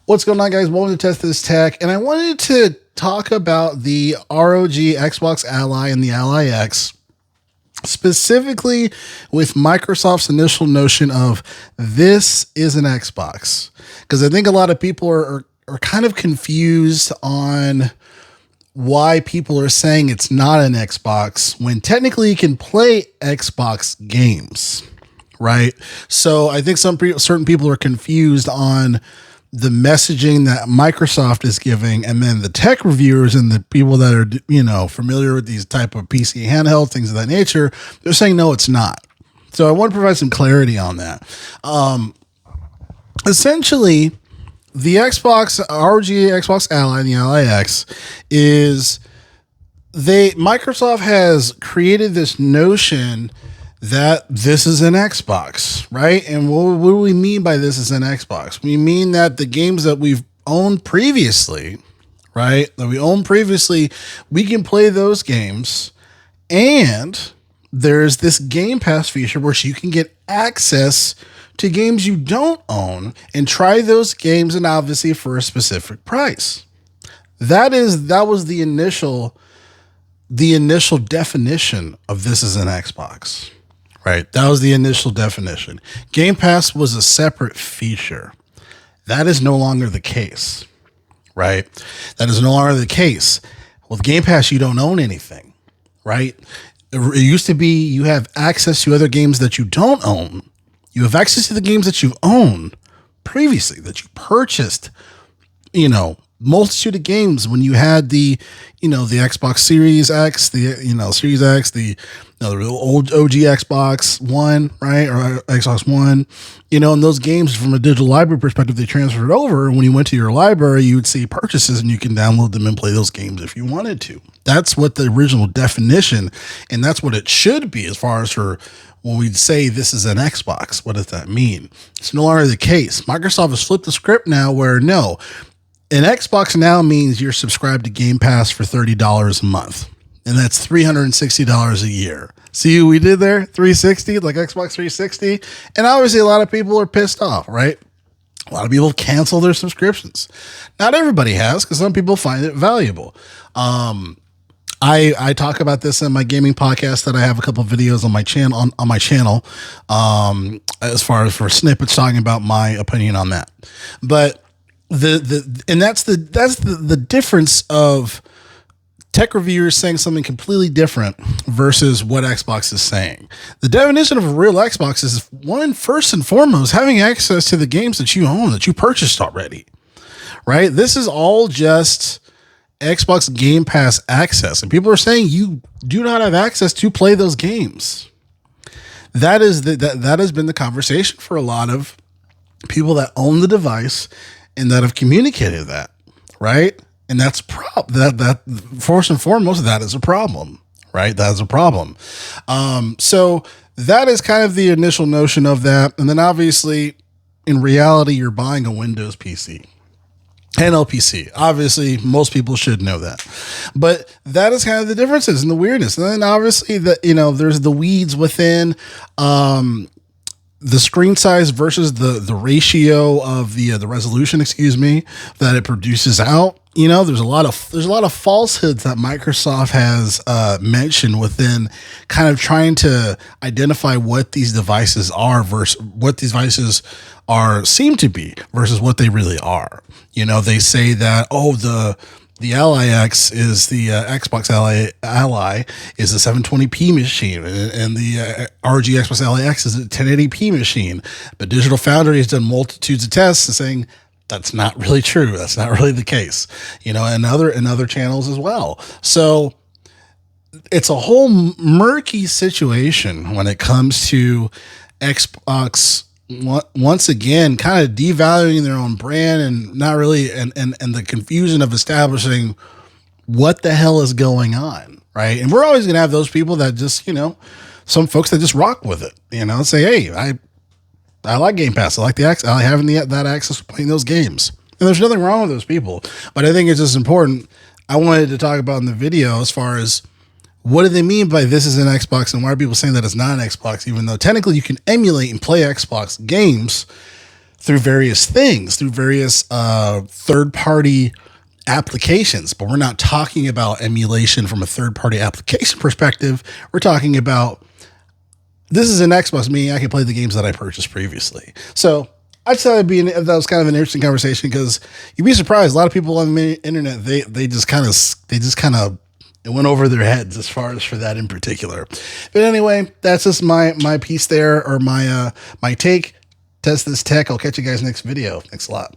What's going on, guys? Welcome to Test This Tech. And I wanted to talk about the ROG Xbox Ally and the Ally X, specifically with Microsoft's initial notion of this is an Xbox. Because I think a lot of people are kind of confused on why people are saying it's not an Xbox when technically you can play Xbox games, right? So I think certain people are confused on the messaging that Microsoft is giving, and then the tech reviewers and the people that are, familiar with these type of PC handheld things of that nature, they're saying, no, it's not. So I want to provide some clarity on that. Essentially, the ROG Xbox Ally and the Ally X is Microsoft has created this notion that this is an Xbox, right? And what do we mean by this is an Xbox? We mean that the games that we've owned previously, right? We can play those games. And there's this Game Pass feature where you can get access to games you don't own and try those games, and obviously for a specific price. That was the initial definition of this is an Xbox. Right. That was the initial definition. Game Pass was a separate feature. That is no longer the case. Right. That is no longer the case. With Game Pass, you don't own anything. Right. It used to be you have access to other games that you don't own. You have access to the games that you've owned previously, that you purchased, multitude of games when you had the Xbox Series X, Series X, the old OG Xbox One, right? Or Xbox One, and those games from a digital library perspective, they transferred over. When you went to your library, you would see purchases and you can download them and play those games if you wanted to. That's what the original definition, and that's what it should be as far as when we say this is an Xbox. What does that mean? It's no longer the case. Microsoft has flipped the script now where no, an Xbox now means you're subscribed to Game Pass for $30 a month. And that's $360 a year. See what we did there? 360, like Xbox 360. And obviously a lot of people are pissed off, right? A lot of people cancel their subscriptions. Not everybody has, because some people find it valuable. I talk about this in my gaming podcast that I have a couple of videos on my channel, as far as for snippets talking about my opinion on that. But that's the difference of tech reviewers saying something completely different versus what Xbox is saying. The definition of a real Xbox is first and foremost, having access to the games that you own, that you purchased already, right? This is all just Xbox Game Pass access. And people are saying you do not have access to play those games. That has been the conversation for a lot of people that own the device and that have communicated that, right? And that's that first and foremost, that is a problem, right? That is a problem. So that is kind of the initial notion of that. And then obviously in reality, you're buying a Windows PC, an LPC. Obviously most people should know that, but that is kind of the differences and the weirdness. And then obviously there's the weeds within, the screen size versus the ratio of the resolution, that it produces out. There's a lot of falsehoods that Microsoft has mentioned within kind of trying to identify what these devices are versus what these devices seem to be versus what they really are. They say that, the Ally X is the Xbox Ally is a 720p machine, and the ROG Xbox Ally X is a 1080p machine. But Digital Foundry has done multitudes of tests saying that's not really true. That's not really the case, and other channels as well. So it's a whole murky situation when it comes to Xbox. Once again, kind of devaluing their own brand and not really, and the confusion of establishing what the hell is going on, right? And we're always going to have those people that just, some folks that just rock with it, say, hey, I like Game Pass. I like I having that access to playing those games. And there's nothing wrong with those people, but I think it's just important. I wanted to talk about in the video as far as what do they mean by this is an Xbox, and why are people saying that it's not an Xbox, even though technically you can emulate and play Xbox games through various things, through various third-party applications. But we're not talking about emulation from a third-party application perspective. We're talking about, this is an Xbox, meaning I can play the games that I purchased previously. So I just thought that was kind of an interesting conversation, because you'd be surprised. A lot of people on the internet, they just kind of it went over their heads as far as for that in particular. But anyway, that's just my piece there, or my take. Test this tech. I'll catch you guys next video. Thanks a lot.